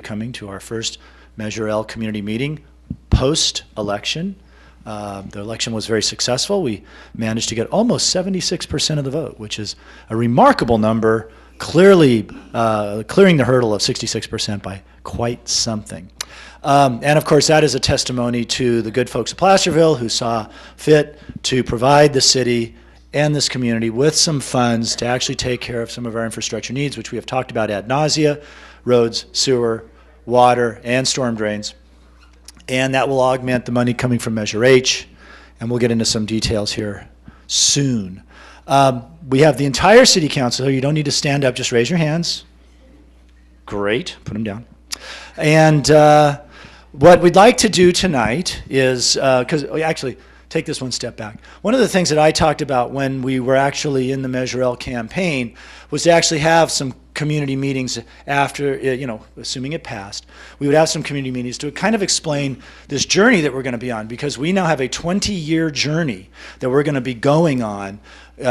Coming to our first Measure L community meeting post-election. The election was very successful. We managed to get almost 76% of the vote, which is a remarkable number, clearly clearing the hurdle of 66% by quite something. And of course, that is a testimony to the good folks of Placerville who saw fit to provide the city and this community with some funds to actually take care of some of our infrastructure needs, which we have talked about ad nausea: roads, sewer, water, and storm drains. And that will augment the money coming from Measure H, and we'll get into some details here soon. We have the entire city council here. You don't need to stand up, just raise your hands. Great, put them down. And what we'd like to do tonight is, actually, take this one step back. One of the things that I talked about when we were actually in the Measure L campaign was to actually have some community meetings after, assuming it passed. We would have some community meetings to kind of explain this journey that we're going to be on, because we now have a 20-year journey that we're going to be going on,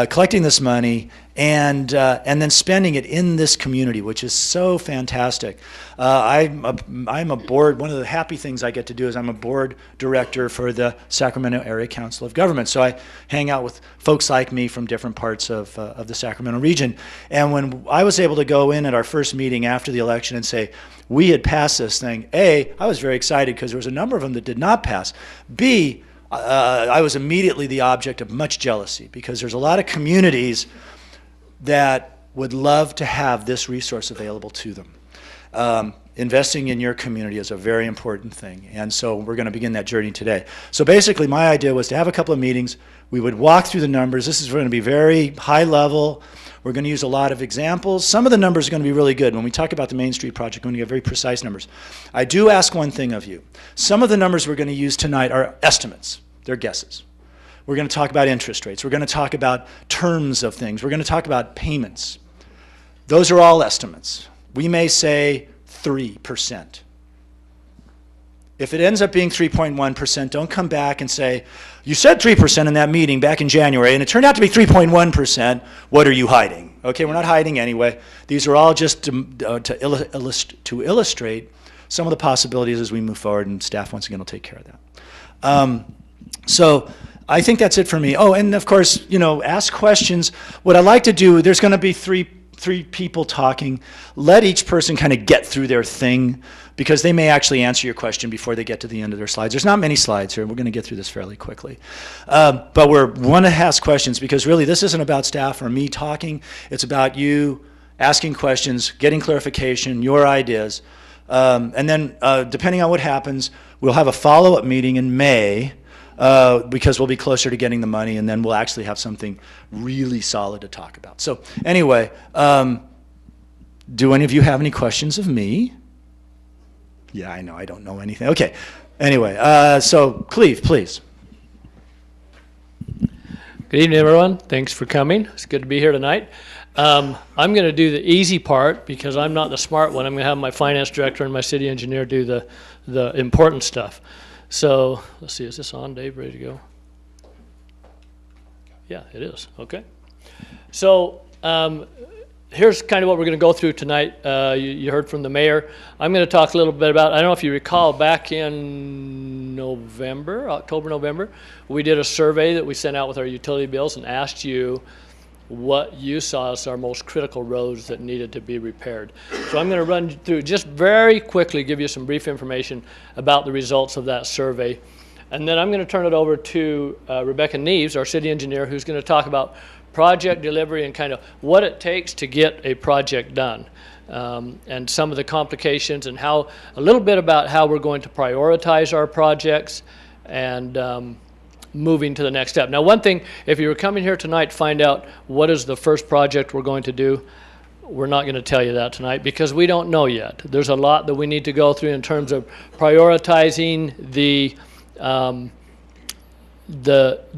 collecting this money and then spending it in this community, which is so fantastic. I'm a board. One of the happy things I get to do is I'm a board director for the Sacramento Area Council of Government. So I hang out with folks like me from different parts of the Sacramento region. And when I was able to go in at our first meeting after the election and say, we had passed this thing, A, I was very excited because there was a number of them that did not pass. B, I was immediately the object of much jealousy, because there's a lot of communities that would love to have this resource available to them. Investing in your community is a very important thing, and so we're going to begin that journey today. So basically my idea was to have a couple of meetings. We would walk through the numbers. This is going to be very high level. We're going to use a lot of examples. Some of the numbers are going to be really good. When we talk about the Main Street project, we're going to get very precise numbers. I do ask one thing of you. Some of the numbers we're going to use tonight are estimates. They're guesses. We're going to talk about interest rates. We're going to talk about terms of things. We're going to talk about payments. Those are all estimates. We may say 3%. If it ends up being 3.1%, don't come back and say, you said 3% in that meeting back in January, and it turned out to be 3.1%. What are you hiding? Okay, we're not hiding anyway. These are all just to illustrate some of the possibilities as we move forward, and staff, once again, will take care of that. So I think that's it for me. Oh, and of course, ask questions. What I like to do, there's going to be three people talking. Let each person kind of get through their thing, because they may actually answer your question before they get to the end of their slides. There's not many slides here. We're going to get through this fairly quickly. But we want to ask questions, because really this isn't about staff or me talking. It's about you asking questions, getting clarification, your ideas. And then depending on what happens, we'll have a follow-up meeting in May, because we'll be closer to getting the money, and then we'll actually have something really solid to talk about. So anyway, do any of you have any questions of me? Yeah, I know, I don't know anything. Okay, anyway, so Cleve, please. Good evening, everyone. Thanks for coming. It's good to be here tonight. I'm going to do the easy part, because I'm not the smart one. I'm going to have my finance director and my city engineer do the important stuff. So let's see, is this on, Dave? Ready to go? Yeah, it is. Okay. So here's kind of what we're going to go through tonight. You heard from the mayor. I'm going to talk a little bit about, I don't know if you recall, back in October, November, we did a survey that we sent out with our utility bills and asked you what you saw as our most critical roads that needed to be repaired. So I'm going to run through, just very quickly, give you some brief information about the results of that survey. And then I'm going to turn it over to Rebecca Neves, our city engineer, who's going to talk about project delivery and kind of what it takes to get a project done. And some of the complications, and a little bit about how we're going to prioritize our projects and moving to the next step. Now, one thing, if you were coming here tonight to find out what is the first project we're going to do, we're not going to tell you that tonight, because we don't know yet. There's a lot that we need to go through in terms of prioritizing the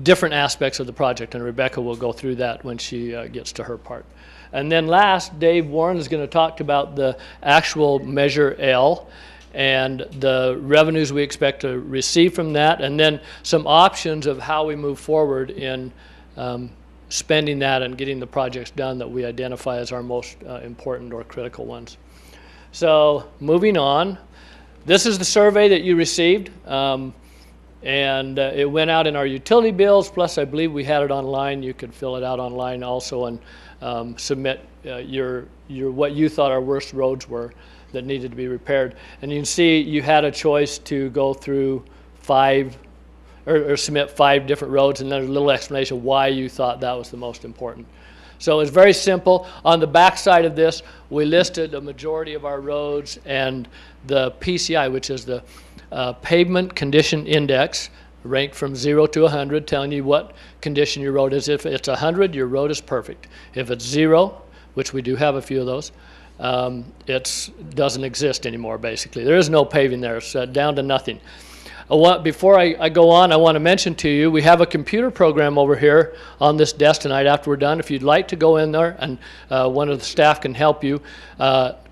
different aspects of the project, and Rebecca will go through that when she gets to her part. And then last, Dave Warren is going to talk about the actual Measure L and the revenues we expect to receive from that, and then some options of how we move forward in spending that and getting the projects done that we identify as our most important or critical ones. So moving on, this is the survey that you received, and it went out in our utility bills, plus I believe we had it online. You could fill it out online also and submit your what you thought our worst roads were that needed to be repaired. And you can see you had a choice to go through 5 or submit 5 different roads, and there's a little explanation why you thought that was the most important. So it's very simple. On the back side of this, we listed a majority of our roads and the PCI, which is the Pavement Condition Index, ranked from 0 to 100, telling you what condition your road is. If it's 100, your road is perfect. If it's 0, which we do have a few of those, it doesn't exist anymore, basically. There is no paving there. It's down to nothing. Before I go on, I want to mention to you, we have a computer program over here on this desk tonight after we're done. If you'd like to go in there and one of the staff can help you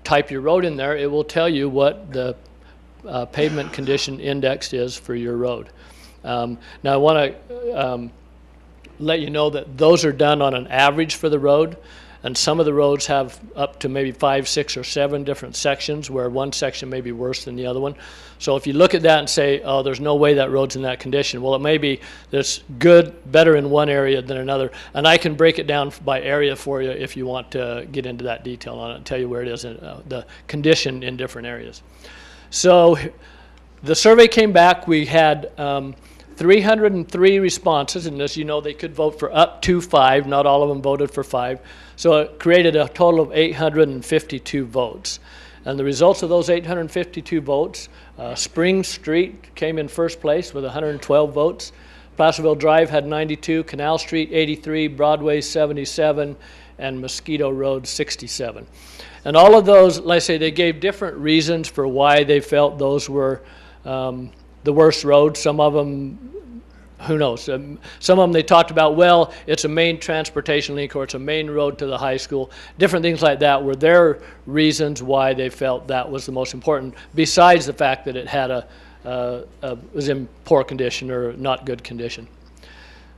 type your road in there, it will tell you what the pavement condition index is for your road. Now I want to let you know that those are done on an average for the road. And some of the roads have up to maybe 5, 6, or 7 different sections where one section may be worse than the other one. So if you look at that and say, oh, there's no way that road's in that condition, well, it may be that's better in one area than another. And I can break it down by area for you if you want to get into that detail on it and tell you where it is in the condition in different areas. So the survey came back. We had 303 responses, and as you know, they could vote for up to 5. Not all of them voted for 5. So it created a total of 852 votes. And the results of those 852 votes, Spring Street came in first place with 112 votes. Placerville Drive had 92, Canal Street 83, Broadway 77, and Mosquito Road 67. And all of those, like I say, they gave different reasons for why they felt those were the worst roads. Some of them, who knows? Some of them they talked about, well, it's a main transportation link or it's a main road to the high school. Different things like that were their reasons why they felt that was the most important, besides the fact that it had was in poor condition or not good condition.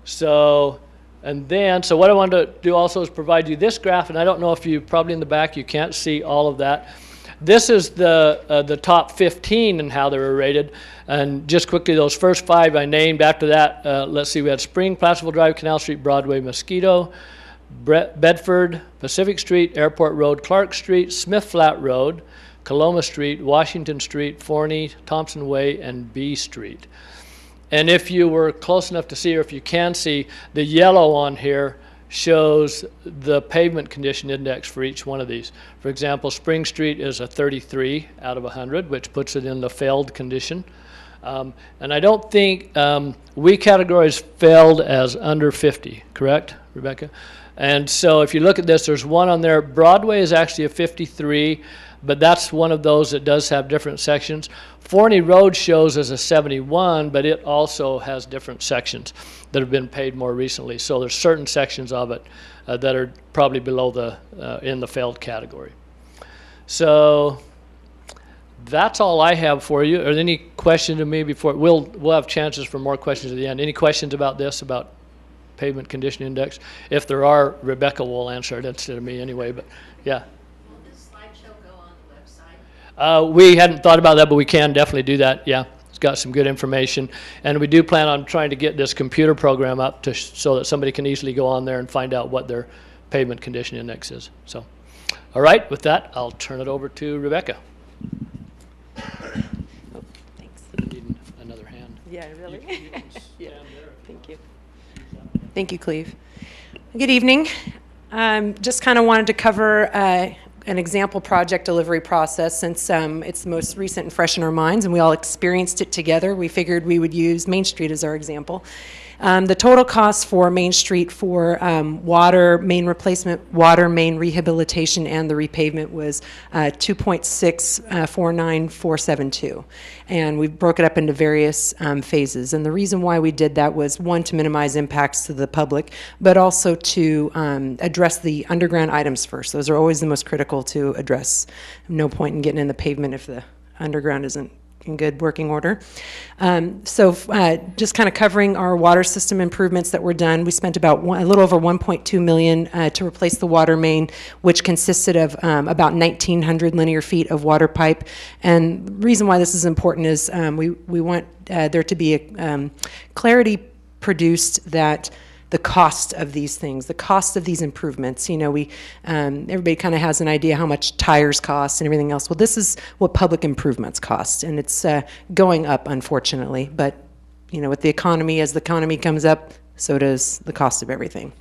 So what I wanted to do also is provide you this graph, and I don't know if you, probably in the back, you can't see all of that. This is the top 15 and how they were rated. And just quickly, those first 5 I named. After that, let's see, we had Spring, Placerville Drive, Canal Street, Broadway, Mosquito, Bedford, Pacific Street, Airport Road, Clark Street, Smith Flat Road, Coloma Street, Washington Street, Forney, Thompson Way, and B Street. And if you were close enough to see, or if you can see, the yellow on here shows the pavement condition index for each one of these. For example, Spring Street is a 33 out of 100, which puts it in the failed condition. And I don't think we categorize failed as under 50, correct, Rebecca? And so if you look at this, there's one on there. Broadway is actually a 53, but that's one of those that does have different sections. Forney Road shows as a 71, but it also has different sections that have been paid more recently. So there's certain sections of it that are probably below in the failed category. So that's all I have for you. Are there any questions to me before? We'll have chances for more questions at the end. Any questions about this, about pavement condition index? If there are, Rebecca will answer it instead of me anyway, but yeah. Will this slideshow go on the website? We hadn't thought about that, but we can definitely do that, yeah. It's got some good information. And we do plan on trying to get this computer program up so that somebody can easily go on there and find out what their pavement condition index is. So, all right, with that, I'll turn it over to Rebecca. Thanks. Need another hand. Yeah, really? You can stand Yeah. there. Thank you. Thank you, Cleve. Good evening. Just kind of wanted to cover an example project delivery process since it's the most recent and fresh in our minds and we all experienced it together. We figured we would use Main Street as our example. The total cost for Main Street for water main replacement, water main rehabilitation, and the repavement was $2.649472. And we broke it up into various phases. And the reason why we did that was, one, to minimize impacts to the public, but also to address the underground items first. Those are always the most critical to address. No point in getting in the pavement if the underground isn't in good working order. Just kind of covering our water system improvements that were done, we spent about a little over 1.2 million to replace the water main, which consisted of about 1,900 linear feet of water pipe. And the reason why this is important is we want there to be a clarity produced that the cost of these things, the cost of these improvements. You know, everybody kind of has an idea how much tires cost and everything else. Well, this is what public improvements cost, and it's going up, unfortunately. But, you know, with the economy, as the economy comes up, so does the cost of everything.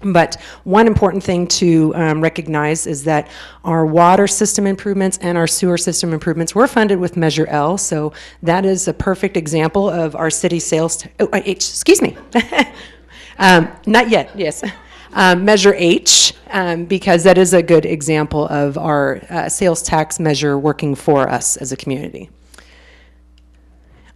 But one important thing to recognize is that our water system improvements and our sewer system improvements were funded with Measure L, so that is a perfect example of our city sales, excuse me. Not yet, yes. Measure H, because that is a good example of our sales tax measure working for us as a community.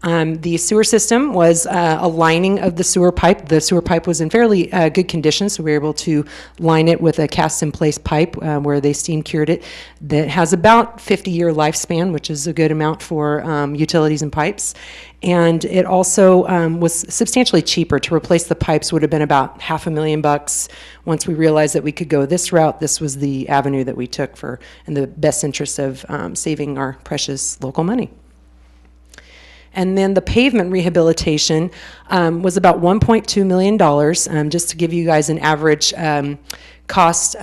The sewer system was a lining of the sewer pipe. The sewer pipe was in fairly good condition, so we were able to line it with a cast-in-place pipe where they steam cured it. That has about 50-year lifespan, which is a good amount for utilities and pipes. And it also was substantially cheaper. To replace the pipes would have been about $500,000. Once we realized that we could go this route, this was the avenue that we took in the best interest of saving our precious local money. And then the pavement rehabilitation was about $1.2 million, just to give you guys an average cost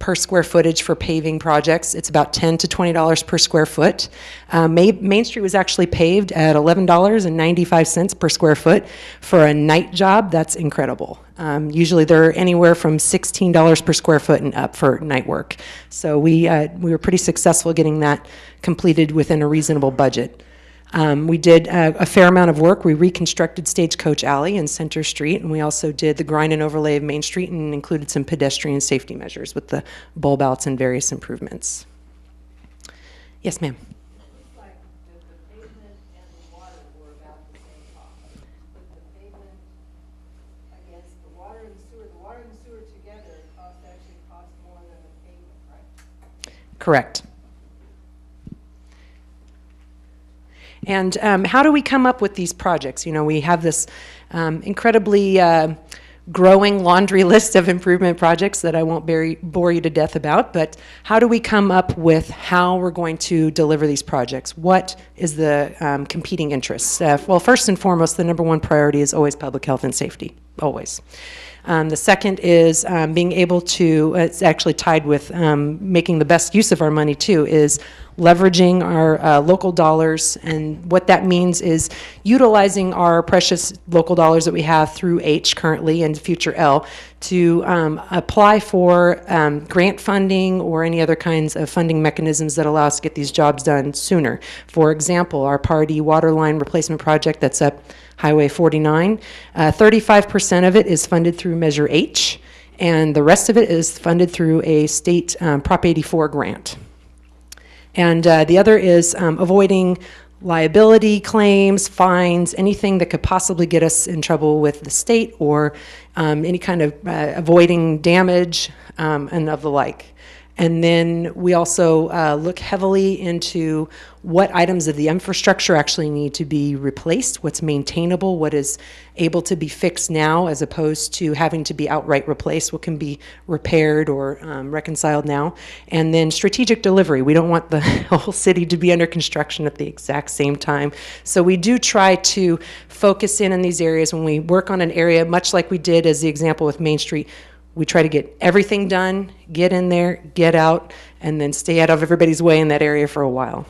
per square footage for paving projects. It's about $10 to $20 per square foot. Main Street was actually paved at $11.95 per square foot. For a night job, that's incredible. Usually they're anywhere from $16 per square foot and up for night work. So we were pretty successful getting that completed within a reasonable budget. We did a fair amount of work. We reconstructed Stagecoach Alley and Center Street, and we also did the grind and overlay of Main Street and included some pedestrian safety measures with the bulb outs and various improvements. Yes, ma'am. Looks like the pavement and the water were about the same cost. But the pavement against the water and the sewer together actually cost more than the pavement, right? Correct. And how do we come up with these projects? You know, we have this incredibly growing laundry list of improvement projects that I won't bore you to death about, but how do we come up with how we're going to deliver these projects? What is the competing interests? Well, first and foremost, the number one priority is always public health and safety, always. The second is being able to, it's actually tied with making the best use of our money too, is leveraging our local dollars. And what that means is utilizing our precious local dollars that we have through H currently and future L to apply for grant funding or any other kinds of funding mechanisms that allow us to get these jobs done sooner. For example, our Pardee water line replacement project that's up Highway 49, 35% of it is funded through Measure H, and the rest of it is funded through a state Prop 84 grant. And the other is avoiding liability claims, fines, anything that could possibly get us in trouble with the state, or any kind of avoiding damage and of the like. And then we also look heavily into what items of the infrastructure actually need to be replaced, what's maintainable, what is able to be fixed now as opposed to having to be outright replaced, what can be repaired or reconciled now. And then strategic delivery. We don't want the whole city to be under construction at the exact same time. So we do try to focus in on these areas when we work on an area, much like we did as the example with Main Street. We try to get everything done, get in there, get out, and then stay out of everybody's way in that area for a while.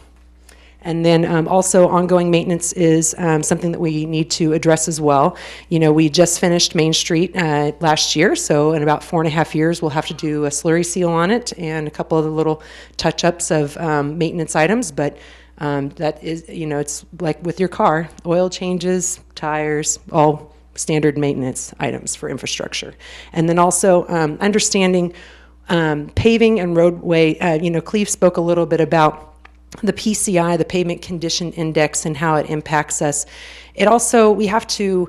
And then also ongoing maintenance is something that we need to address as well. You know, we just finished Main Street last year, so in about 4.5 years we'll have to do a slurry seal on it and a couple of the little touch-ups of maintenance items, but that is, you know, it's like with your car, oil changes, tires, all standard maintenance items for infrastructure. And then also understanding paving and roadway. You know, Cleve spoke a little bit about the PCI, the Pavement Condition Index, and how it impacts us. It also, we have to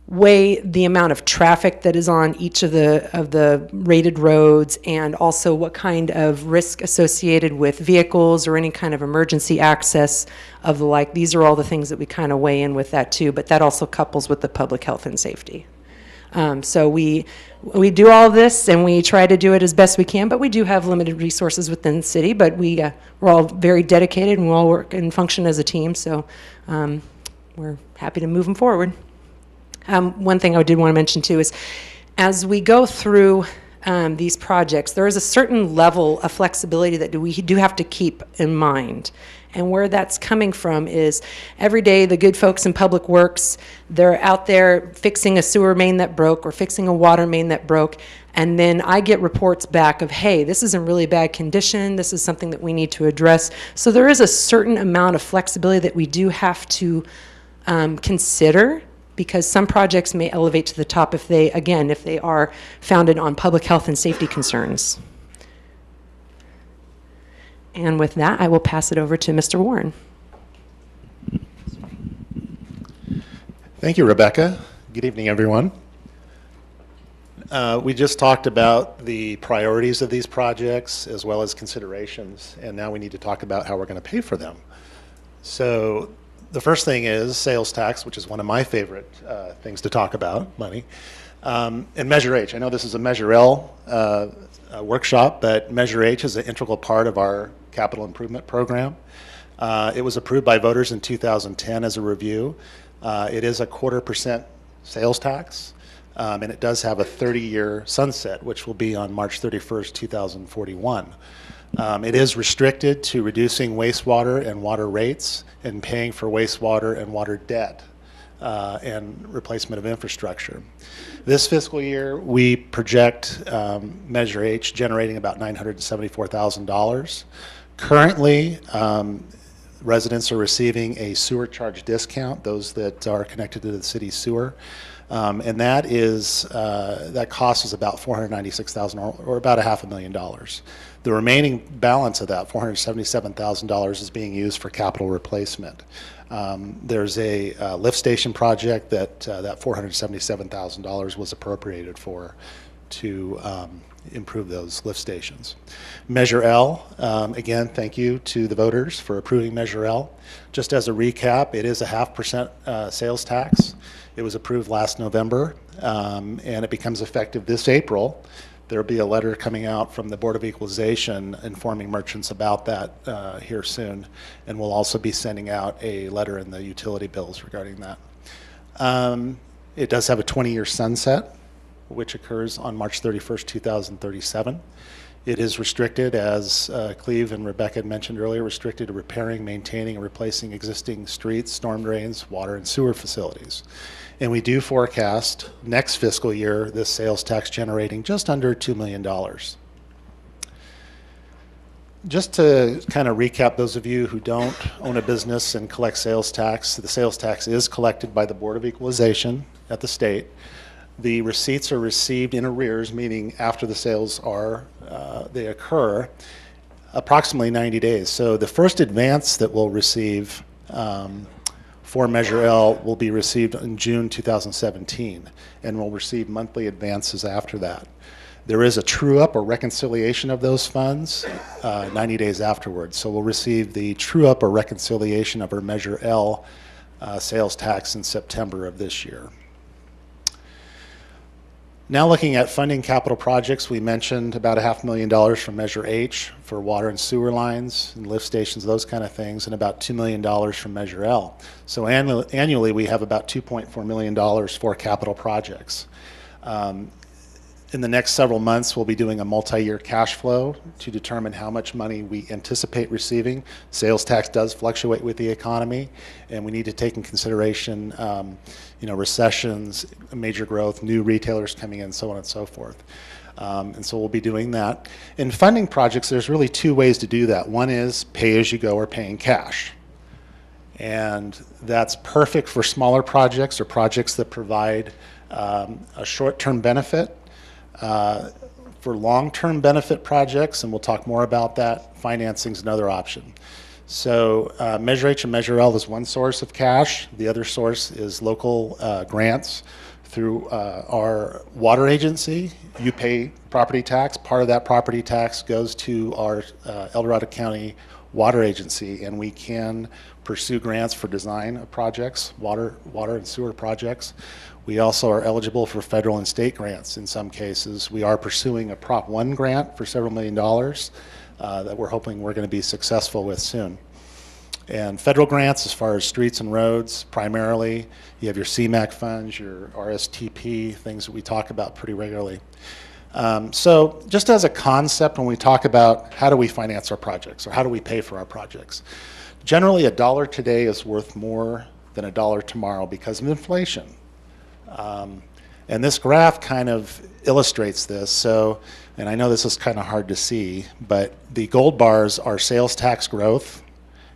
weigh the amount of traffic that is on each of the rated roads, and also what kind of risk associated with vehicles or any kind of emergency access of the like. These are all the things that we kind of weigh in with that too, but that also couples with the public health and safety. So we do all of this, and we try to do it as best we can, but we do have limited resources within the city, but we're all very dedicated, and we all work and function as a team, so we're happy to move them forward. One thing I did want to mention too is, as we go through these projects, there is a certain level of flexibility that we do have to keep in mind. And where that's coming from is, every day the good folks in Public Works, they're out there fixing a sewer main that broke or fixing a water main that broke, and then I get reports back of, hey, this is in really bad condition, this is something that we need to address. So there is a certain amount of flexibility that we do have to consider, because some projects may elevate to the top if they are founded on public health and safety concerns. And with that, I will pass it over to Mr. Warren. Thank you, Rebecca. Good evening, everyone. We just talked about the priorities of these projects as well as considerations, and now we need to talk about how we're going to pay for them. So the first thing is sales tax, which is one of my favorite things to talk about, money. And Measure H. I know this is a Measure L workshop, but Measure H is an integral part of our capital improvement program. It was approved by voters in 2010 as a review. It is a 0.25% sales tax, and it does have a 30-year sunset, which will be on March 31st, 2041. It is restricted to reducing wastewater and water rates and paying for wastewater and water debt and replacement of infrastructure. This fiscal year, we project Measure H generating about $974,000. Currently, residents are receiving a sewer charge discount, those that are connected to the city's sewer. And that cost is about $496,000, or about $500,000. The remaining balance of that, $477,000, is being used for capital replacement. There's a lift station project that $477,000 was appropriated for to improve those lift stations. Measure L, again, thank you to the voters for approving Measure L. Just as a recap, it is a 0.5% sales tax. It was approved last November, and it becomes effective this April. There'll be a letter coming out from the Board of Equalization informing merchants about that here soon, and we'll also be sending out a letter in the utility bills regarding that. It does have a 20-year sunset, which occurs on March 31st, 2037. It is restricted, as Cleve and Rebecca had mentioned earlier, restricted to repairing, maintaining, and replacing existing streets, storm drains, water, and sewer facilities. And we do forecast next fiscal year this sales tax generating just under $2 million. Just to kind of recap, those of you who don't own a business and collect sales tax, the sales tax is collected by the Board of Equalization at the state. The receipts are received in arrears, meaning after the sales they occur, approximately 90 days. So the first advance that we'll receive for Measure L will be received in June 2017, and we'll receive monthly advances after that. There is a true-up or reconciliation of those funds 90 days afterwards. So we'll receive the true-up or reconciliation of our Measure L sales tax in September of this year. Now looking at funding capital projects, we mentioned about $500,000 from Measure H for water and sewer lines and lift stations, those kind of things, and about $2 million from Measure L. So annually we have about $2.4 million for capital projects. In the next several months, we'll be doing a multi-year cash flow to determine how much money we anticipate receiving. Sales tax does fluctuate with the economy, and we need to take in consideration recessions, major growth, new retailers coming in, so on and so forth. And so we'll be doing that. In funding projects, there's really two ways to do that. One is pay-as-you-go or paying cash. And that's perfect for smaller projects or projects that provide a short-term benefit. For long-term benefit projects, and we'll talk more about that, financing is another option. So Measure H and Measure L is one source of cash. The other source is local grants through our water agency. You pay property tax. Part of that property tax goes to our El Dorado County Water Agency, and we can pursue grants for design of projects, water and sewer projects. We also are eligible for federal and state grants in some cases. We are pursuing a Prop 1 grant for several $1 million that we're hoping we're going to be successful with soon. And federal grants, as far as streets and roads, primarily, you have your CMAQ funds, your RSTP, things that we talk about pretty regularly. So just as a concept, when we talk about how do we finance our projects or how do we pay for our projects, generally a dollar today is worth more than a dollar tomorrow because of inflation. And this graph kind of illustrates this. So, and I know this is kind of hard to see, but the gold bars are sales tax growth.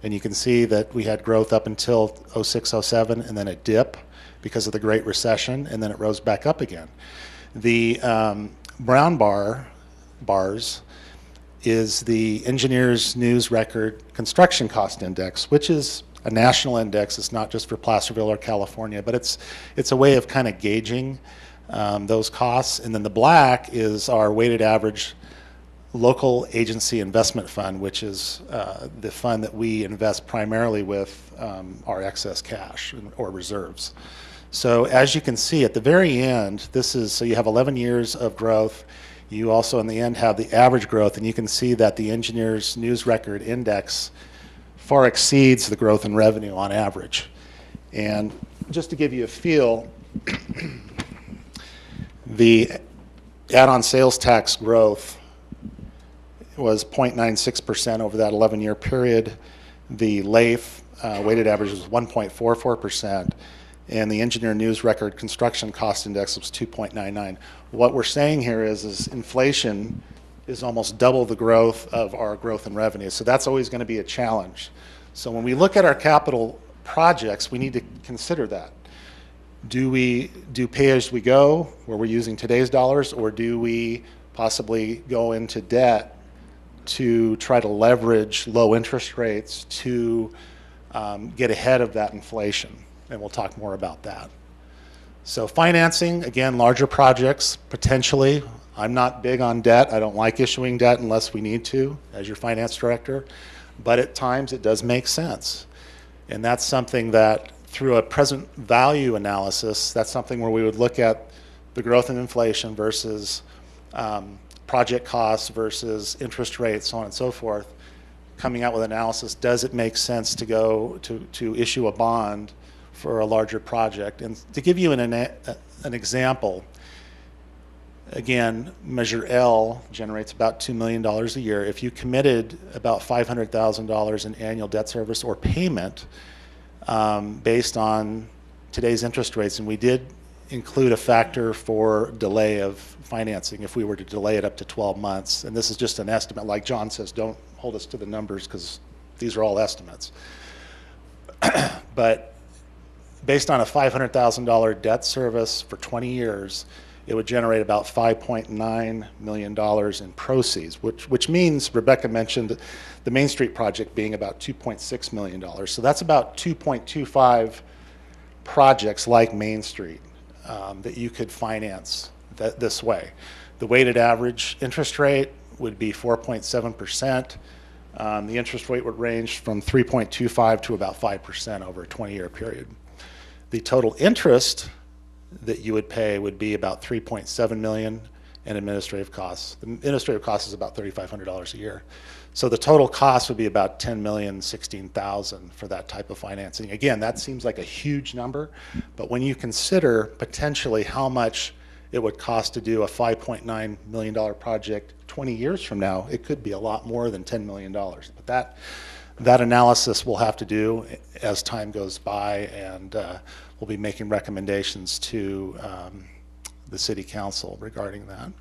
And you can see that we had growth up until 06, 07, and then a dip because of the Great Recession, and then it rose back up again. The brown bars is the Engineers News Record Construction Cost Index, which is a national index. It's not just for Placerville or California, but it's a way of kind of gauging those costs. And then the black is our weighted average local agency investment fund, which is the fund that we invest primarily with our excess cash or reserves. So as you can see at the very end, so you have 11 years of growth. You also in the end have the average growth, and you can see that the Engineers News Record Index far exceeds the growth in revenue on average. And just to give you a feel, the add-on sales tax growth was 0.96% over that 11-year period. The LAIF weighted average was 1.44%, and the Engineer News Record Construction Cost Index was 2.99. What we're saying here is inflation is almost double the growth of our growth in revenue, so that's always going to be a challenge. So when we look at our capital projects, we need to consider that. Do we do pay-as-we-go, where we're using today's dollars, or do we possibly go into debt to try to leverage low interest rates to get ahead of that inflation? And we'll talk more about that. So financing, again, larger projects, potentially. I'm not big on debt. I don't like issuing debt unless we need to, as your finance director. But at times it does make sense. And that's something that through a present value analysis, that's something where we would look at the growth in inflation versus project costs versus interest rates, so on and so forth, coming out with analysis. Does it make sense to go to issue a bond for a larger project? And to give you an example, again, Measure L generates about $2 million a year. If you committed about $500,000 in annual debt service or payment based on today's interest rates, and we did include a factor for delay of financing if we were to delay it up to 12 months. And this is just an estimate. Like John says, don't hold us to the numbers because these are all estimates. But based on a $500,000 debt service for 20 years, it would generate about $5.9 million in proceeds, which means, Rebecca mentioned the Main Street project being about $2.6 million. So that's about 2.25 projects like Main Street that you could finance this way. The weighted average interest rate would be 4.7%. The interest rate would range from 3.25 to about 5% over a 20-year period. The total interest that you would pay would be about $3.7 million in administrative costs. The administrative cost is about $3,500 a year. So the total cost would be about $10,016,000 for that type of financing. Again, that seems like a huge number, but when you consider potentially how much it would cost to do a $5.9 million project 20 years from now, it could be a lot more than $10 million. But that analysis we'll have to do as time goes by, and we'll be making recommendations to the City Council regarding that.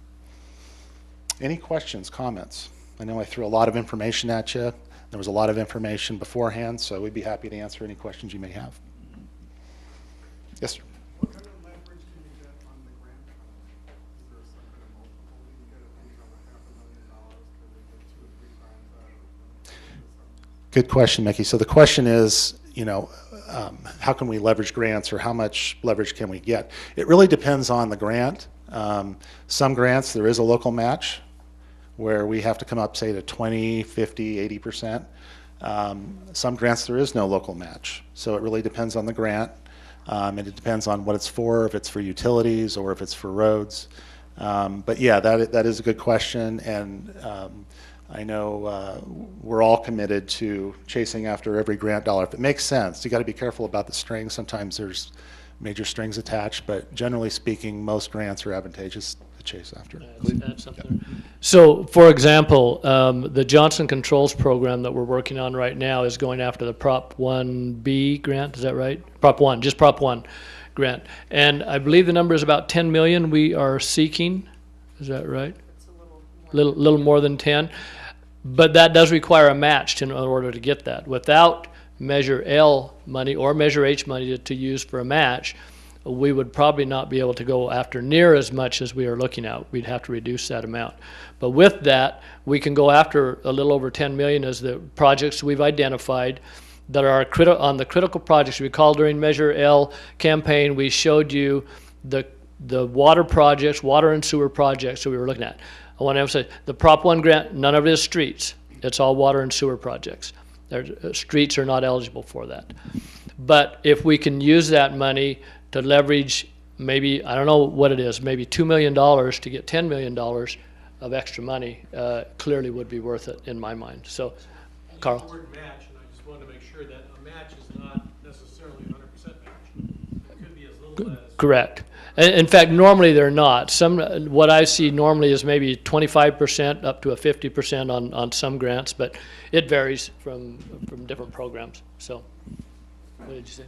Any questions, comments? I know I threw a lot of information at you. There was a lot of information beforehand, so we'd be happy to answer any questions you may have. Yes, sir. What kind of leverage can you get on the grant fund? Is there some kind of multiple you can get if you have $500,000? Could they get 2 or 3 times that? Good question, Mickey. So the question is, you know, how can we leverage grants, or how much leverage can we get? It really depends on the grant. Some grants, there is a local match where we have to come up, say, to 20, 50, 80%. Some grants, there is no local match. So it really depends on the grant, and it depends on what it's for, if it's for utilities or if it's for roads. But yeah, that is a good question, and I know we're all committed to chasing after every grant dollar. If it makes sense, you got to be careful about the strings. Sometimes there's major strings attached, but generally speaking, most grants are advantageous to chase after. Add something. So, for example, the Johnson Controls program that we're working on right now is going after the Prop 1B grant. Is that right? Prop 1, just Prop 1 grant. And I believe the number is about 10 million we are seeking. Is that right? It's a little Little more than 10. But that does require a match in order to get that. Without Measure L money or Measure H money to use for a match, we would probably not be able to go after near as much as we are looking at. We'd have to reduce that amount. But with that, we can go after a little over 10 million as the projects we've identified that are on the critical projects. Recall during Measure L campaign, we showed you the water projects, water and sewer projects that we were looking at. I want to emphasize, the Prop 1 grant, none of it is streets. It's all water and sewer projects. Streets are not eligible for that. But if we can use that money to leverage maybe, I don't know what it is, maybe $2 million to get $10 million of extra money, clearly would be worth it in my mind. So, Carl. The word match, and I just wanted to make sure that a match is not necessarily 100% match. It could be as little as... Correct. In fact, normally they're not. What I see normally is maybe 25% up to a 50% on some grants, but it varies from different programs. So, what did you say?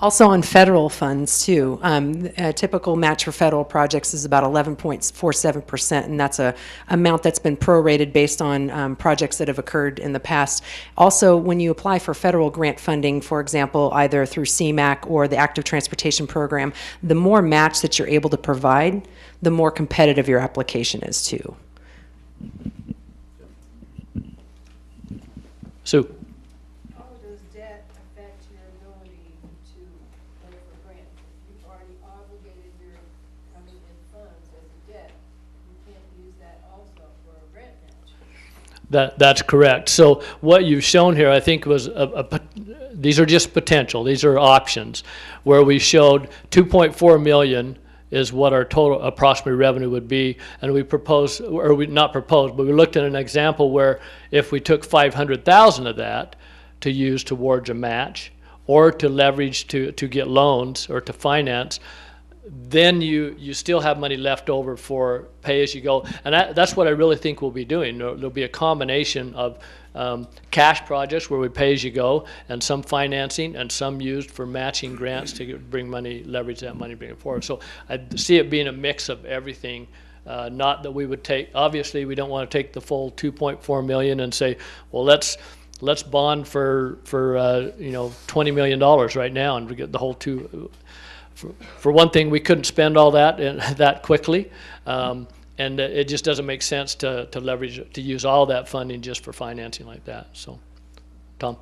Also on federal funds too, a typical match for federal projects is about 11.47%, and that's a amount that's been prorated based on projects that have occurred in the past. Also, when you apply for federal grant funding, for example, either through CMAQ or the Active Transportation Program, the more match that you're able to provide, the more competitive your application is too. Sue. How does debt affect your ability to pay for grants? If you've already obligated your coming in funds as a debt, you can't use that also for a grant match. That's correct. So what you've shown here, I think, was these are just potential. These are options, where we showed 2.4 million is what our total approximate revenue would be, and we proposed, or we not proposed, but we looked at an example where if we took 500,000 of that to use towards a match, or to leverage to get loans or to finance, then you still have money left over for pay-as-you-go. And that's what I really think we'll be doing. There'll be a combination of cash projects where we pay-as-you-go, and some financing, and some used for matching grants to bring money, leverage that money, bring it forward. So I see it being a mix of everything. Not that we would take, obviously we don't want to take the full 2.4 million and say, well, let's bond for $20 million right now and we get the whole two. For one thing, we couldn't spend all that that quickly, and it just doesn't make sense to leverage, to use all that funding just for financing like that. So, Tom?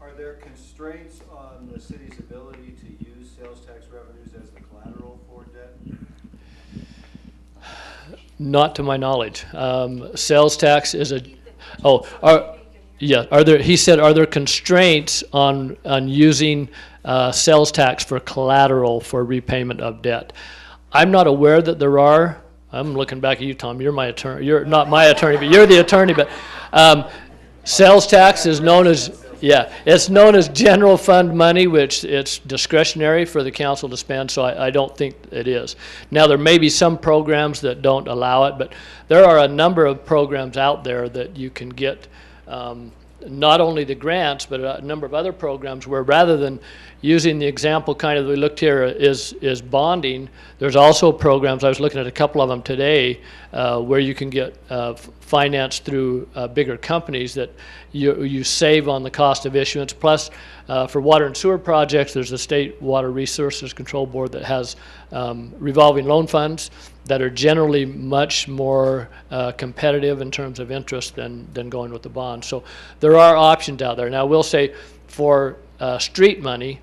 Are there constraints on the city's ability to use sales tax revenues as the collateral for debt? Not to my knowledge. Sales tax is a, yeah, are there, he said, are there constraints on using sales tax for collateral for repayment of debt? I'm not aware that there are. I'm looking back at you, Tom. You're my attorney. You're not my attorney, but you're the attorney. But sales tax is known as, yeah, it's known as general fund money, which it's discretionary for the council to spend, so I don't think it is. Now, there may be some programs that don't allow it, but there are a number of programs out there that you can get not only the grants, but a number of other programs where rather than using the example kind of that we looked here is bonding, there's also programs, I was looking at a couple of them today, where you can get financed through bigger companies that you save on the cost of issuance. Plus, for water and sewer projects, there's a state water resources control board that has revolving loan funds, that are generally much more competitive in terms of interest than going with the bond. So there are options out there. Now, we'll say for street money,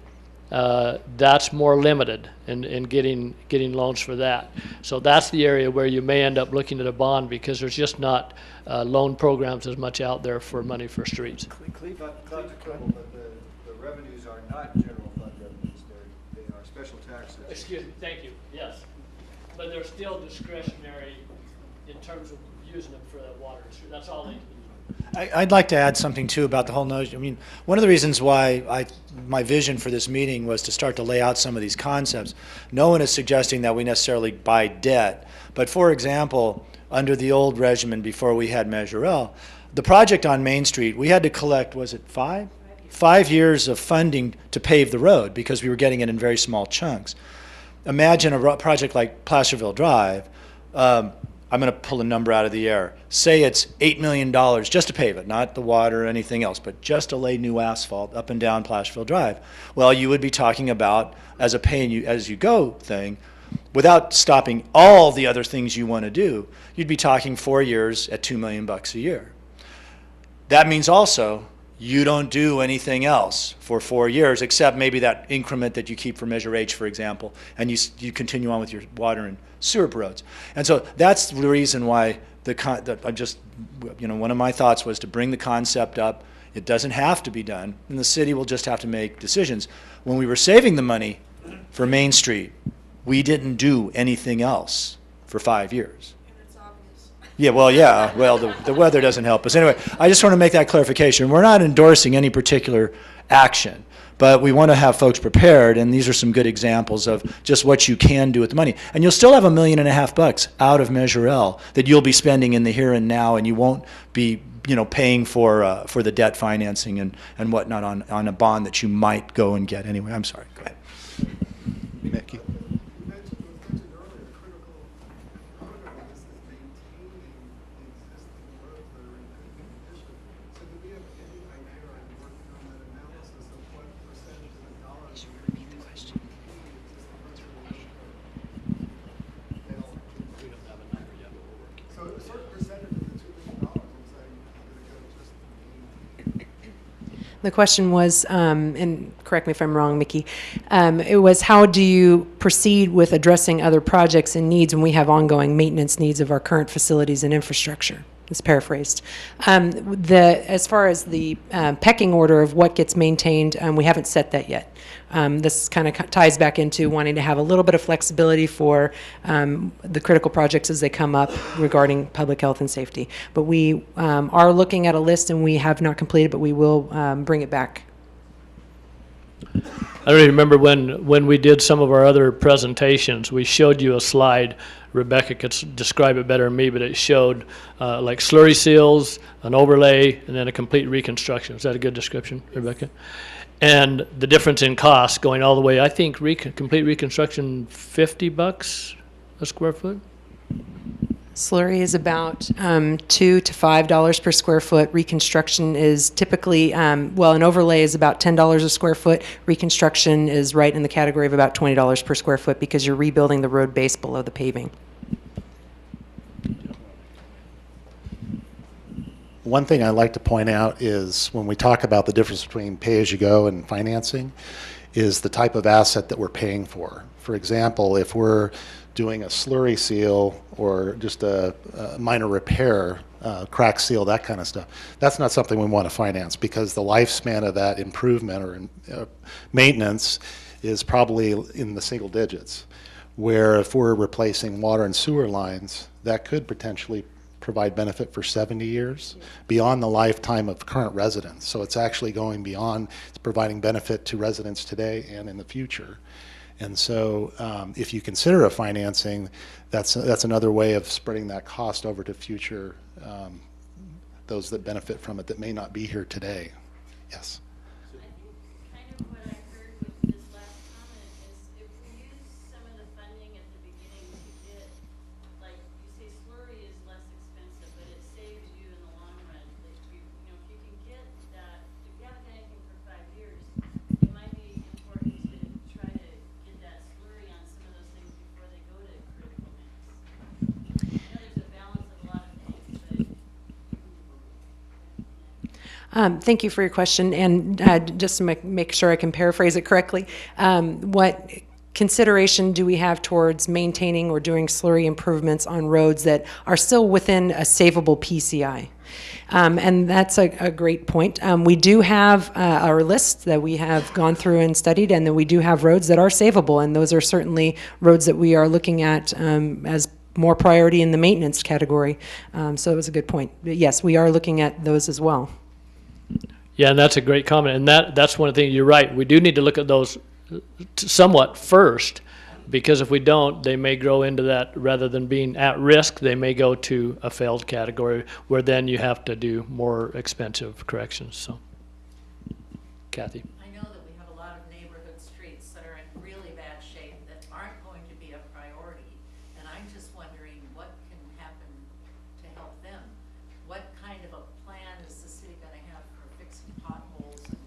that's more limited in getting loans for that. So that's the area where you may end up looking at a bond because there's just not loan programs as much out there for money for streets. Cleve, not to quibble, but the revenues are not general fund revenues. They are special taxes. Excuse me, thank you, yes. But they're still discretionary in terms of using them for that water and street. That's all they can use. I'd like to add something too about the whole notion. I mean, one of the reasons why my vision for this meeting was to start to lay out some of these concepts. No one is suggesting that we necessarily buy debt, but for example, under the old regimen before we had Measure L, the project on Main Street, we had to collect, was it 5 years of funding to pave the road because we were getting it in very small chunks. Imagine a project like Placerville Drive. I'm going to pull a number out of the air. Say it's $8 million just to pave it, not the water or anything else, but just to lay new asphalt up and down Placerville Drive. Well, you would be talking about, as a pay-as-you-go thing, without stopping all the other things you want to do, you'd be talking 4 years at $2 million a year. That means also you don't do anything else for 4 years except maybe that increment that you keep for Measure H, for example, and you continue on with your water and sewer roads. And so that's the reason why one of my thoughts was to bring the concept up. It doesn't have to be done, and the city will just have to make decisions. When we were saving the money for Main Street, we didn't do anything else for 5 years. Yeah, well, the weather doesn't help us. Anyway, I just want to make that clarification. We're not endorsing any particular action, but we want to have folks prepared, and these are some good examples of just what you can do with the money. And you'll still have $1.5 million out of Measure L that you'll be spending in the here and now, and you won't be paying for the debt financing and whatnot on a bond that you might go and get anyway. I'm sorry. Go ahead. Mickey. You mentioned earlier, critical of this is maintaining the existing roads that are in good condition. So do we have any idea, or are you working on that analysis of what percentage of the dollars are being used to maintain the existing roads that are We don't have a number yet, but we're working. So a certain percentage of the $2 million looks like you're going to go just to maintain. The question was, and correct me if I'm wrong, Mickey, it was how do you proceed with addressing other projects and needs when we have ongoing maintenance needs of our current facilities and infrastructure? It's paraphrased. As far as the pecking order of what gets maintained, we haven't set that yet. This kind of ties back into wanting to have a little bit of flexibility for the critical projects as they come up regarding public health and safety. But we are looking at a list, and we have not completed, but we will bring it back. I don't even remember when we did some of our other presentations, we showed you a slide. Rebecca could describe it better than me, but it showed like slurry seals, an overlay, and then a complete reconstruction. Is that a good description, Rebecca? And the difference in cost going all the way, I think complete reconstruction, $50 a square foot? Slurry is about $2 to $5 per square foot. Reconstruction is typically, an overlay is about $10 a square foot. Reconstruction is right in the category of about $20 per square foot because you're rebuilding the road base below the paving. One thing I'd like to point out is when we talk about the difference between pay-as-you-go and financing is the type of asset that we're paying for. For example, if we're doing a slurry seal or just a minor repair, crack seal, that kind of stuff, that's not something we want to finance because the lifespan of that improvement or maintenance is probably in the single digits. Where if we're replacing water and sewer lines, that could potentially provide benefit for 70 years beyond the lifetime of current residents. So it's actually going beyond, it's providing benefit to residents today and in the future. And so if you consider a financing, that's another way of spreading that cost over to future, those that benefit from it that may not be here today. Yes. I think kind of what I heard with this last comment is if we use some of the funding at the beginning to get, like you say, slurry is less expensive, but it saves you in the long run. Like if you can get that, if you haven't done anything for 5 years, it might be important to try to get that slurry on some of those things before they go to critical mass. Thank you for your question, and just to make sure I can paraphrase it correctly, what consideration do we have towards maintaining or doing slurry improvements on roads that are still within a savable PCI? And that's a great point. We do have our list that we have gone through and studied, and then we do have roads that are savable, and those are certainly roads that we are looking at as more priority in the maintenance category. So it was a good point. But yes, we are looking at those as well. Yeah, and that's a great comment, and that's one of the things, you're right, we do need to look at those somewhat first, because if we don't, they may grow into that, rather than being at risk, they may go to a failed category, where then you have to do more expensive corrections, so. Kathy? I know that we have a lot of neighborhood streets that are in really bad shape that aren't going to be a priority, and I'm just wondering what can happen to help them. What kind of a plan is the city gonna have for fixing potholes and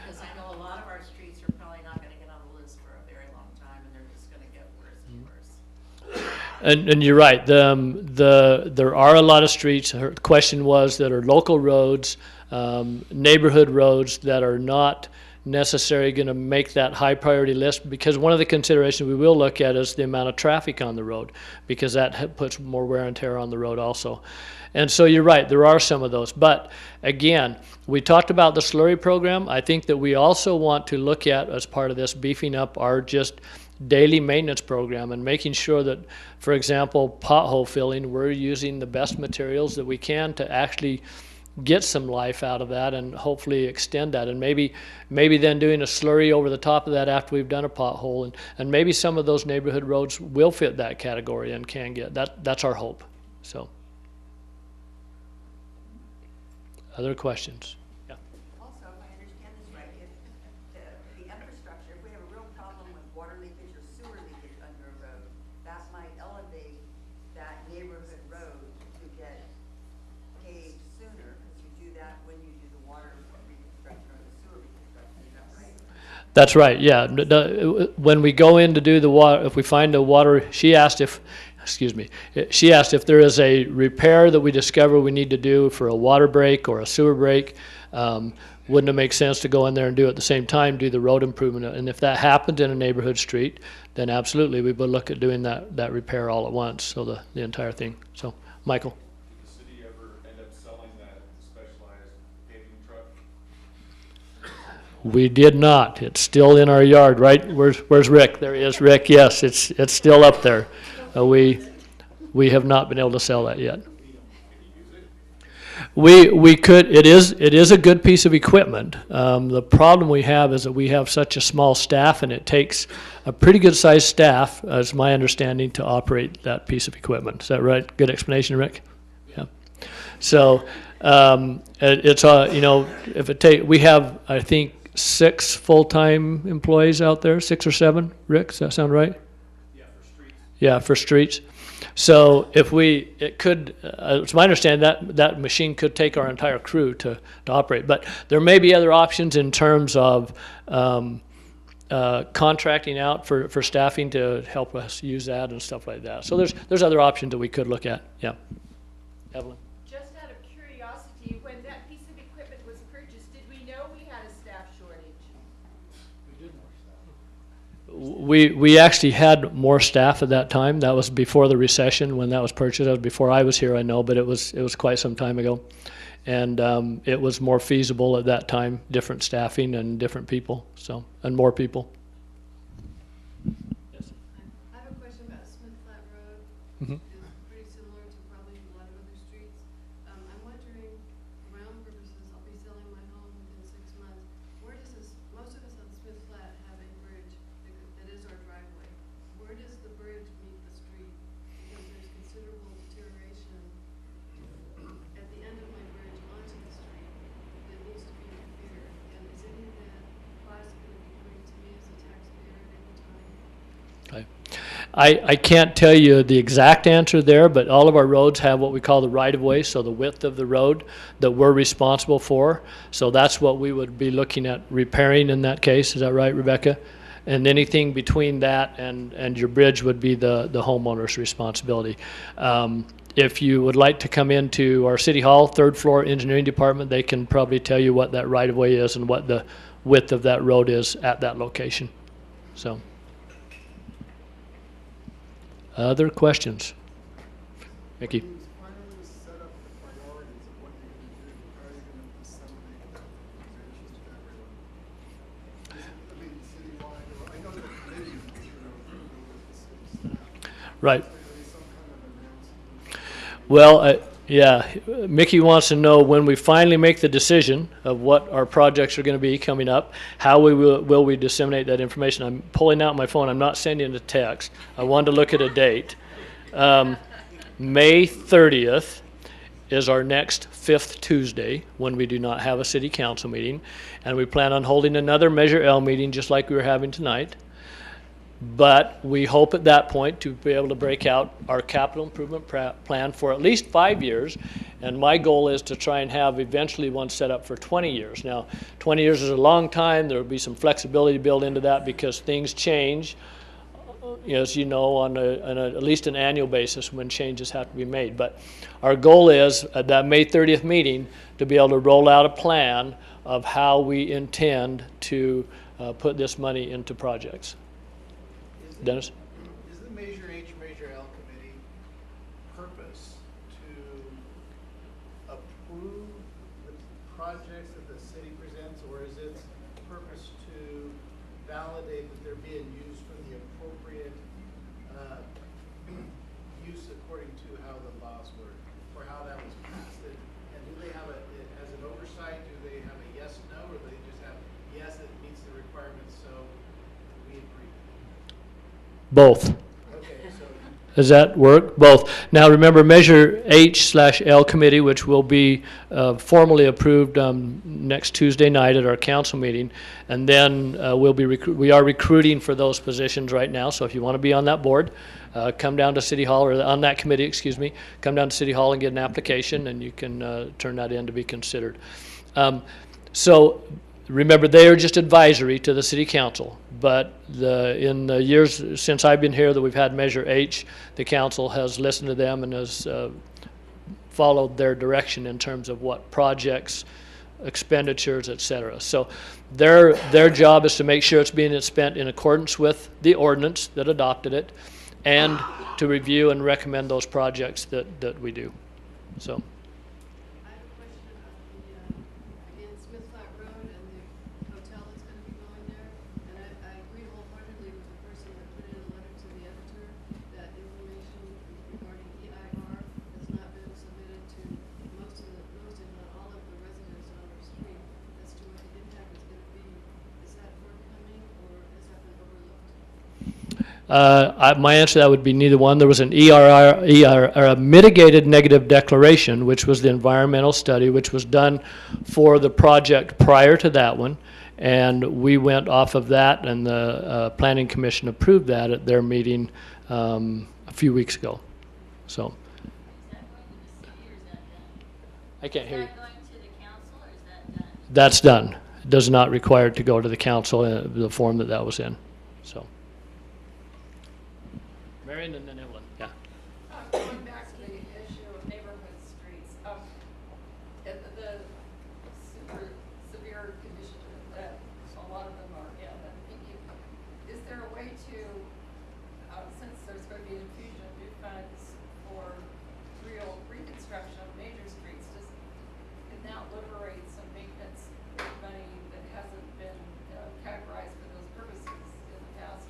because I know a lot of our streets are probably not gonna get on the list for a very long time, and they're just gonna get worse and worse. And you're right, there are a lot of streets, her question was, that are local roads, neighborhood roads that are not necessarily going to make that high priority list, because one of the considerations we will look at is the amount of traffic on the road, because that puts more wear and tear on the road also. And so you're right, there are some of those. But again, we talked about the slurry program. I think that we also want to look at, as part of this, beefing up our just daily maintenance program and making sure that, for example, pothole filling, we're using the best materials that we can to actually get some life out of that and hopefully extend that, and maybe then doing a slurry over the top of that after we've done a pothole, and maybe some of those neighborhood roads will fit that category and can get that. That's our hope. So, other questions? Yeah. Also, if I understand this right, if the infrastructure, if we have a real problem with water leakage or sewer leakage under a road, that might elevate that neighborhood road to get paved sooner, because you do that when you do the water reconstruction or the sewer reconstruction, is that right? That's right, yeah. When we go in to do the water, if we find a water, she asked if there is a repair that we discover we need to do for a water break or a sewer break, wouldn't it make sense to go in there and do it at the same time, do the road improvement? And if that happened in a neighborhood street, then absolutely we would look at doing that repair all at once, so the entire thing. So, Michael? Did the city ever end up selling that specialized paving truck? We did not. It's still in our yard, right? Where's Rick? There he is, Rick. Yes, it's still up there. We have not been able to sell that yet. We could. It is a good piece of equipment. The problem we have is that we have such a small staff, and it takes a pretty good sized staff, as my understanding, to operate that piece of equipment. Is that right? Good explanation, Rick? Yeah. So it's if it take, we have, I think, 6 full-time employees out there, 6 or 7. Rick, does that sound right? Yeah, for streets. So if it could, it's my understanding that machine could take our entire crew to operate. But there may be other options in terms of contracting out for staffing to help us use that and stuff like that. So there's other options that we could look at. Yeah. Evelyn? Just out of curiosity, when that piece of equipment was purchased, did we know we had a staff shortage? We actually had more staff at that time. That was before the recession when that was purchased. That was before I was here, I know, but it was quite some time ago. And it was more feasible at that time, different staffing and different people, and more people. Yes. I have a question about Smith Flat Road. Mm-hmm. It's pretty similar to probably a lot of other streets. I'm wondering, for my own purposes, I'll be selling my home within 6 months. Where does most of us on Smith Flat have a bridge that is our driveway. Where does the bridge meet the street? Because there's considerable deterioration at the end of my bridge onto the street that needs to be repaired. And is any of that cost going to be coming to me as a taxpayer at any time? I can't tell you the exact answer there, but all of our roads have what we call the right-of-way, so the width of the road that we're responsible for. So that's what we would be looking at repairing in that case. Is that right, Rebecca? And anything between that and your bridge would be the homeowner's responsibility. If you would like to come into our City Hall, third floor engineering department, they can probably tell you what that right-of-way is and what the width of that road is at that location. So, other questions? Mickey? Finally set up the priorities of what you're going to do. How are you going to disseminate that information to everyone? I mean, citywide, or I know the committee, with the city staff. Right. Maybe some kind of announcement. Well, yeah, Mickey wants to know when we finally make the decision of what our projects are going to be coming up, how will we disseminate that information. I'm pulling out my phone. I'm not sending a text. I wanted to look at a date. May 30th is our next 5th Tuesday when we do not have a city council meeting, and we plan on holding another Measure L meeting just like we were having tonight. But we hope at that point to be able to break out our capital improvement plan for at least 5 years. And my goal is to try and have eventually one set up for 20 years. Now, 20 years is a long time. There will be some flexibility built into that because things change, as you know, on at least an annual basis when changes have to be made. But our goal is at that May 30th meeting to be able to roll out a plan of how we intend to put this money into projects. Dennis? Is the Measure H, Measure L committee purpose to approve the projects that the city presents, or is its purpose to validate that they're being used for the appropriate use according to how the laws work, or how that was passed? And do they have as an oversight, do they have a yes, no, or do they just have, yes, it meets the requirements, so we agree? Both. Okay, so Does that work? Both. Now remember, Measure H/L committee, which will be formally approved next Tuesday night at our council meeting, and then we are recruiting for those positions right now. So if you want to be on that board, come down to City Hall, or on that committee, excuse me, come down to City Hall and get an application, and you can turn that in to be considered. So remember, they are just advisory to the city council, but in the years since I've been here that we've had Measure H, the council has listened to them and has followed their direction in terms of what projects, expenditures, et cetera. So their job is to make sure it's being spent in accordance with the ordinance that adopted it, and to review and recommend those projects that we do. So. I have a question about again, Smith Flat Road and the hotel that's going to be going there. And I agree wholeheartedly with the person that put in a letter to the editor that information regarding EIR has not been submitted to most, if not all of the residents on our street as to what the impact is going to be. Is that forthcoming, or has that been overlooked? My answer to that would be neither one. There was an a mitigated negative declaration, which was the environmental study, which was done for the project prior to that one, and we went off of that, and the Planning Commission approved that at their meeting a few weeks ago. So. Is that going to the city, or is that done? I can't hear you. Is that going to the council, or is that done? That's done. It does not require it to go to the council in the form that was in. So. Marion and then Evelyn. Yeah. Going back to the issue of neighborhood streets, the super severe condition that a lot of them are in, and is there a way to, since there's going to be an infusion of new funds for real reconstruction of major streets, can that liberate some maintenance money that hasn't been categorized for those purposes in the past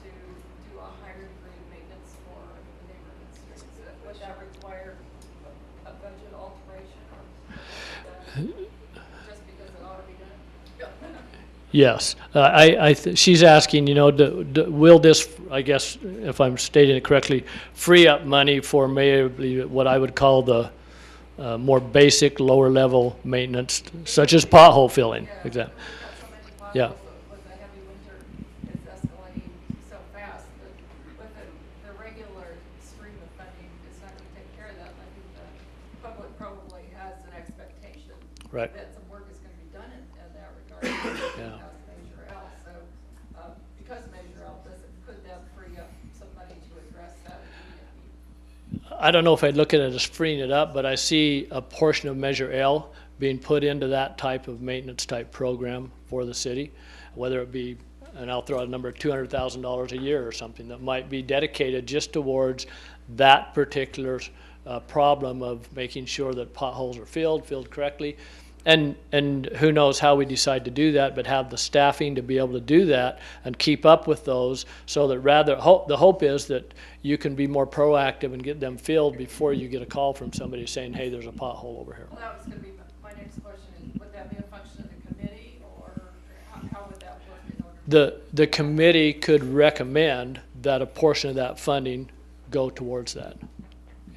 to do a higher degree of maintenance for the neighborhood streets? Would that require a budget alteration, or just because it ought to be done? Yes. She's asking, will this, I guess, if I'm stating it correctly, free up money for maybe what I would call the more basic, lower level maintenance, such as pothole filling, exactly. Yeah. With the heavy winter, it's escalating so fast that with the regular stream of funding, it's not going to take care of that. And I think the public probably has an expectation Right. that some work is going to be done in that regard. Yeah. As Measure L. So because Measure L could that free up some money to address that immediate need? I don't know if I'd look at it as freeing it up, but I see a portion of Measure L being put into that type of maintenance type program for the city, whether it be, and I'll throw out a number of $200,000 a year or something that might be dedicated just towards that particular problem of making sure that potholes are filled correctly. And who knows how we decide to do that, but have the staffing to be able to do that and keep up with those, so that the hope is that you can be more proactive and get them filled before you get a call from somebody saying, hey, there's a pothole over here. Well, that was going to be my next question, is would that be a function of the committee, or how would that work in order? The committee could recommend that a portion of that funding go towards that.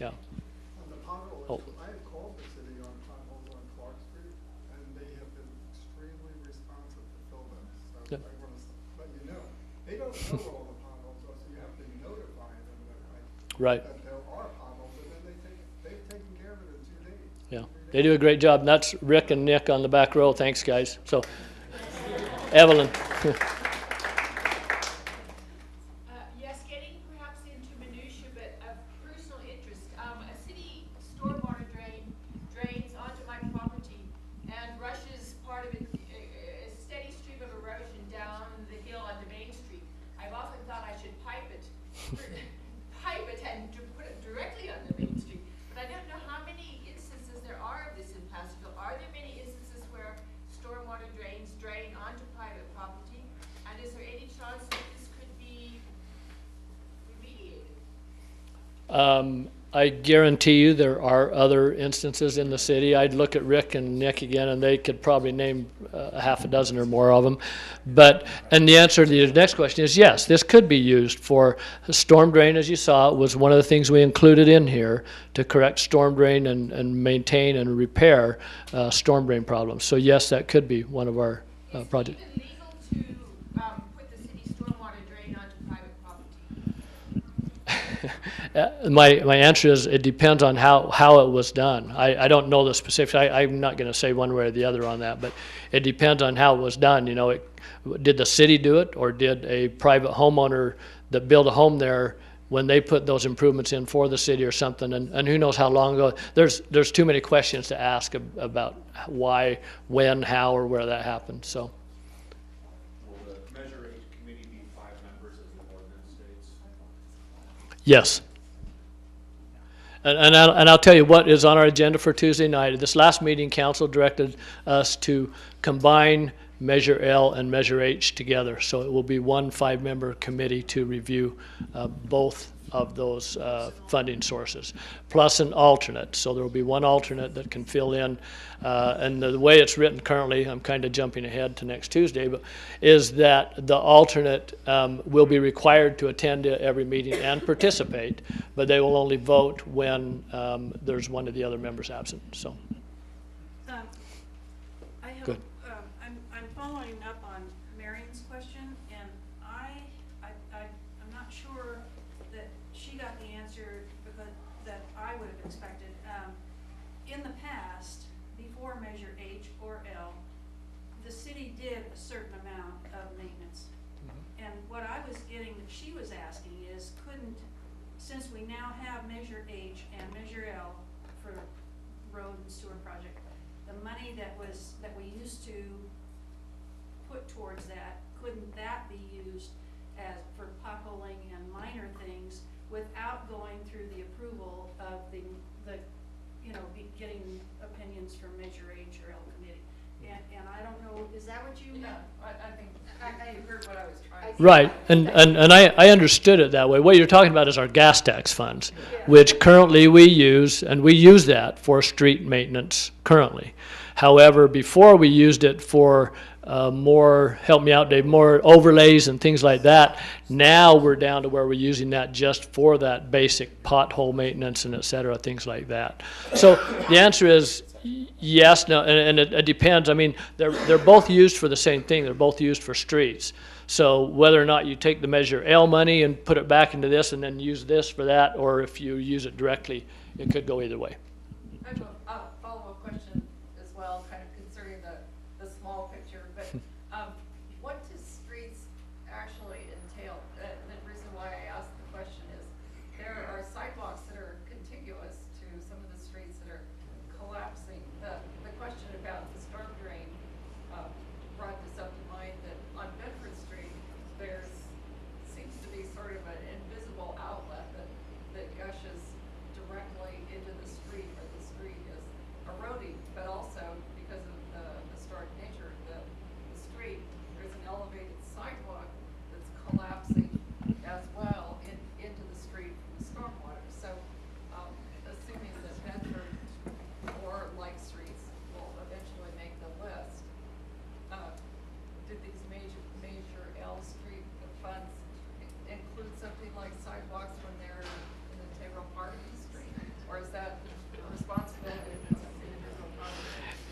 Yeah. On the pothole Oh. issue, I have called the city on potholes on Clark Street, and they have been extremely responsive to fill them. So Yep. I want to let you know, they don't know where all the potholes are, so you have to notify them Right. that there are potholes, and then they've taken care of it in 2 days. Yeah, they do a great job. And that's Rick and Nick on the back row. Thanks, guys. So, Evelyn. Yes, getting perhaps into minutia, but of personal interest. A city stormwater drain drains onto my property and rushes part of it, a steady stream of erosion down the hill onto Main Street. I've often thought I should pipe it and put it directly on the Main Street. But I don't know how many instances there are of this in Placerville. Are there many instances where stormwater drains drain onto private property? And is there any chance that this could be remediated? I guarantee you there are other instances in the city. I'd look at Rick and Nick again, and they could probably name a half a dozen or more of them. And the answer to the next question is yes, this could be used for storm drain. As you saw, it was one of the things we included in here to correct storm drain and maintain and repair storm drain problems. So yes, that could be one of our projects. Is it legal to put the city stormwater drain onto private property? My answer is it depends on how it was done. I don't know the specifics. I'm not going to say one way or the other on that, but it depends on how it was done. You know, did the city do it, or did a private homeowner that built a home there when they put those improvements in for the city or something? And who knows how long ago? There's too many questions to ask about why, when, how, or where that happened. So. Will the Measure H committee be 5 members as the ordinance states? Yes. And I'll tell you what is on our agenda for Tuesday night. At this last meeting, council directed us to combine Measure L and Measure H together. So it will be one 5-member committee to review both of those funding sources, plus an alternate. So there will be one alternate that can fill in. And the way it's written currently, I'm kind of jumping ahead to next Tuesday, but is that the alternate will be required to attend every meeting and participate, but they will only vote when there's one of the other members absent. So. I have, Good. I'm following up on Marion's question, and I'm not sure that she got the answer that I would have expected. In the past, before Measure H or L, the city did a certain amount of maintenance. Mm-hmm. And what I was getting, that she was asking is, since we now have Measure H and Measure L for road and sewer project, the money that we used to put towards that, couldn't that be used for potholing and minor things without going through the approval of the getting opinions from Measure H or L committee? And I don't know, is that what you? Yeah, I think I heard what I was trying to say. Right, and I understood it that way. What you're talking about is our gas tax funds, which currently we use, and we use that for street maintenance currently. However, before we used it for more, help me out, Dave, more overlays and things like that. Now we're down to where we're using that just for that basic pothole maintenance and et cetera, things like that. So the answer is yes, no, and it depends. I mean, they're both used for the same thing. They're both used for streets. So whether or not you take the Measure L money and put it back into this and then use this for that, or if you use it directly, it could go either way. I have a follow-up question as well, kind of concerning the small picture, but what do streets actually entail? The reason why I asked the question is there are sidewalks that are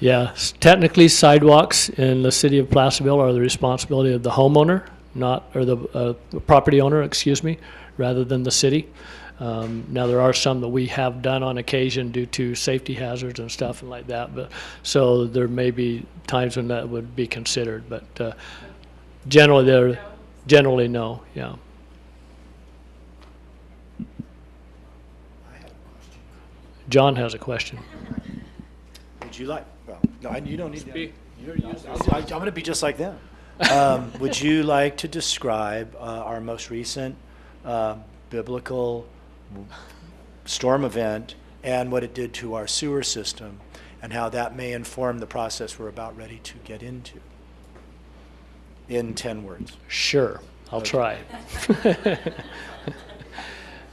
Yeah, technically sidewalks in the city of Placerville are the responsibility of the homeowner, or the property owner, excuse me, rather than the city. Now there are some that we have done on occasion due to safety hazards and stuff and like that, but so there may be times when that would be considered, but generally no, yeah. John has a question. Would you like, well, no, you don't need to. I'm going to be just like them. Would you like to describe our most recent biblical storm event and what it did to our sewer system and how that may inform the process we're about ready to get into? In 10 words. Sure, I'll try.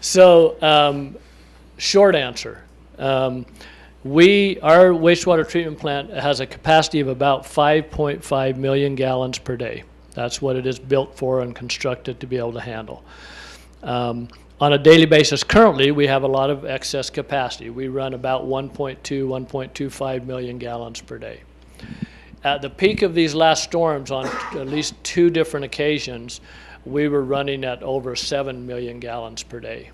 So, short answer. Our wastewater treatment plant has a capacity of about 5.5 million gallons per day. That's what it is built for and constructed to be able to handle. On a daily basis currently, we have a lot of excess capacity. We run about 1.25 million gallons per day. At the peak of these last storms, on at least 2 different occasions, we were running at over 7 million gallons per day.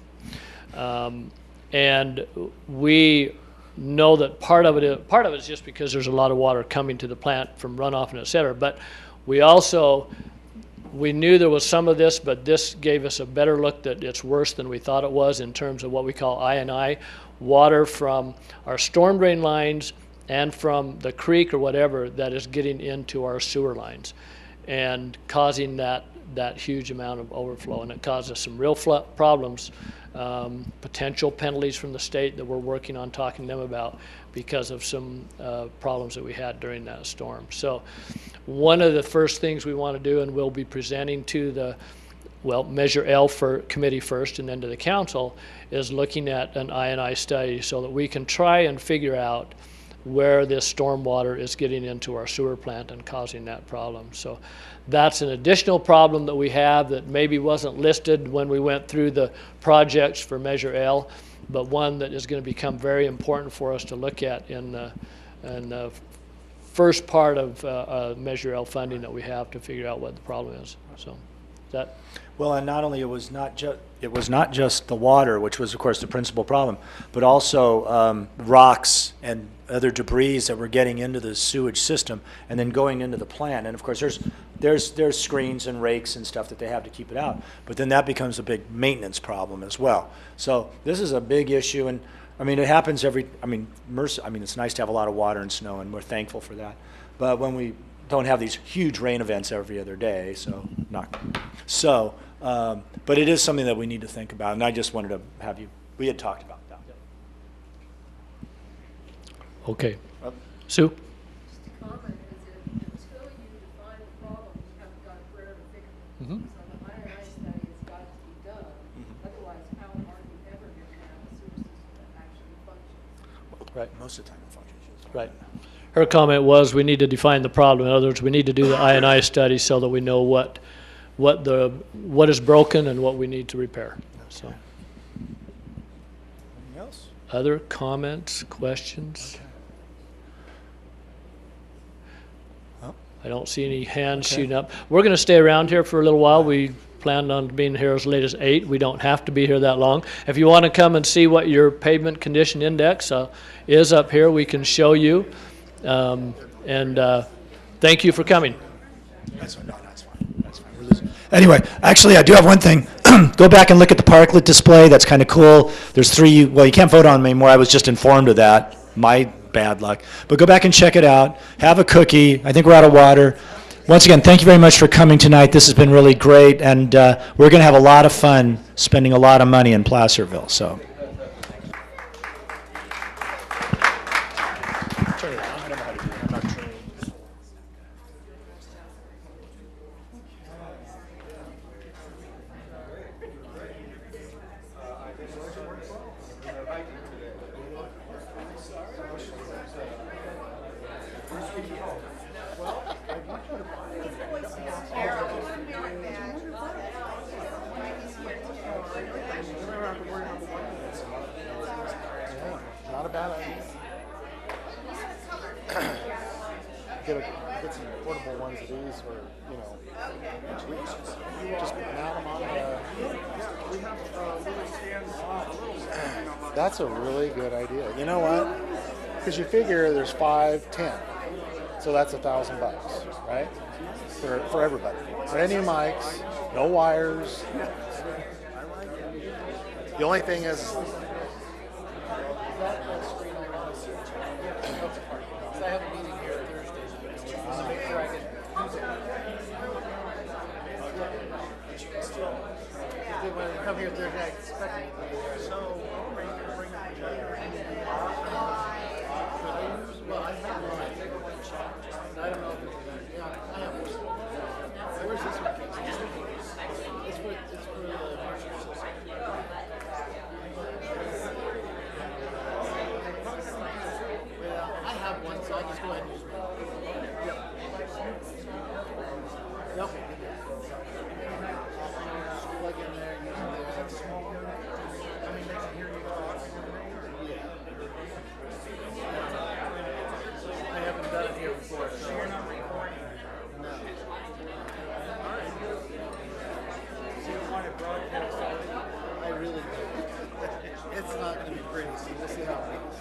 And we know that part of it is just because there's a lot of water coming to the plant from runoff and et cetera, but we knew there was some of this, but this gave us a better look that it's worse than we thought it was in terms of what we call I&I, water from our storm drain lines and from the creek or whatever that is getting into our sewer lines and causing that huge amount of overflow. And it caused us some real problems, potential penalties from the state that we're working on talking to them about because of some problems that we had during that storm. So one of the first things we want to do, and we'll be presenting to the Measure L for committee first and then to the council, is looking at an I&I study so that we can try and figure out where this stormwater is getting into our sewer plant and causing that problem. So that's an additional problem that we have that maybe wasn't listed when we went through the projects for Measure L, but one that is going to become very important for us to look at in the first part of Measure L funding that we have to figure out what the problem is. So that. Well, and not only it was not just the water, which was of course the principal problem, but also rocks and other debris that were getting into the sewage system and then going into the plant. And of course there's screens and rakes and stuff that they have to keep it out, but then that becomes a big maintenance problem as well. So this is a big issue, and I mean it happens it's nice to have a lot of water and snow, and we're thankful for that. But when we don't have these huge rain events every other day, but it is something that we need to think about, and I just wanted to have we had talked about that. Okay. Sue? Comment is that until you define the problem, you haven't got where to fix it. Mm-hmm. So the I&I study has got to be done. Otherwise, how are you ever going to have a sewer system that actually functions? Right. Most of the time it functions. Right. Her comment was we need to define the problem. In other words, we need to do the I&I study so that we know what is broken and what we need to repair. So. Anything else? Other comments, questions? Okay. I don't see any hands shooting up. We're going to stay around here for a little while. We planned on being here as late as 8. We don't have to be here that long. If you want to come and see what your pavement condition index is up here, we can show you. Thank you for coming. That's fine. No, that's fine. That's fine. We're losing. Anyway, actually, I do have one thing. Go back and look at the parklet display. That's kind of cool. There's 3. Well, you can't vote on them anymore. I was just informed of that. My bad luck. But go back and check it out. Have a cookie. I think we're out of water. Once again, thank you very much for coming tonight. This has been really great, and we're going to have a lot of fun spending a lot of money in Placerville. So. Not a bad idea. get some portable ones of these, or just mount them on the. That's a really good idea. You know what? Because you figure there's 5, 10, so that's $1,000, right? For everybody. Brand new mics, no wires. The only thing is. I have a meeting here Thursday night, so to make sure I can use it. But you can still. When I come here Thursday, I expect it to be there. So, are you going to bring the projector in? Well, I have mine. I don't know if it's I have one. Where's this one? It's for the marshal system. Well, I have one, so I'll just go ahead and use it. Yep. Okay. Plug in there, use it there. I mean, they can hear you talk. Yeah. I haven't done it here before, so you're not recording. No. All right. So you want to broadcast it? I really do. It's not going to be pretty, so we'll see how it goes.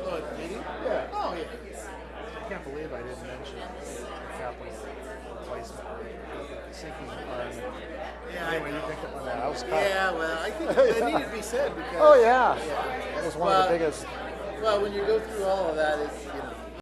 Oh, did he? Yeah. Oh, yeah. I can't believe I didn't mention capital replacement sinking fund. Yeah, Anyway, you picked up on that. I was cut. Yeah, well, I think that needed to be said because. Oh yeah, that was one of the biggest. Well, when you go through all of that, it's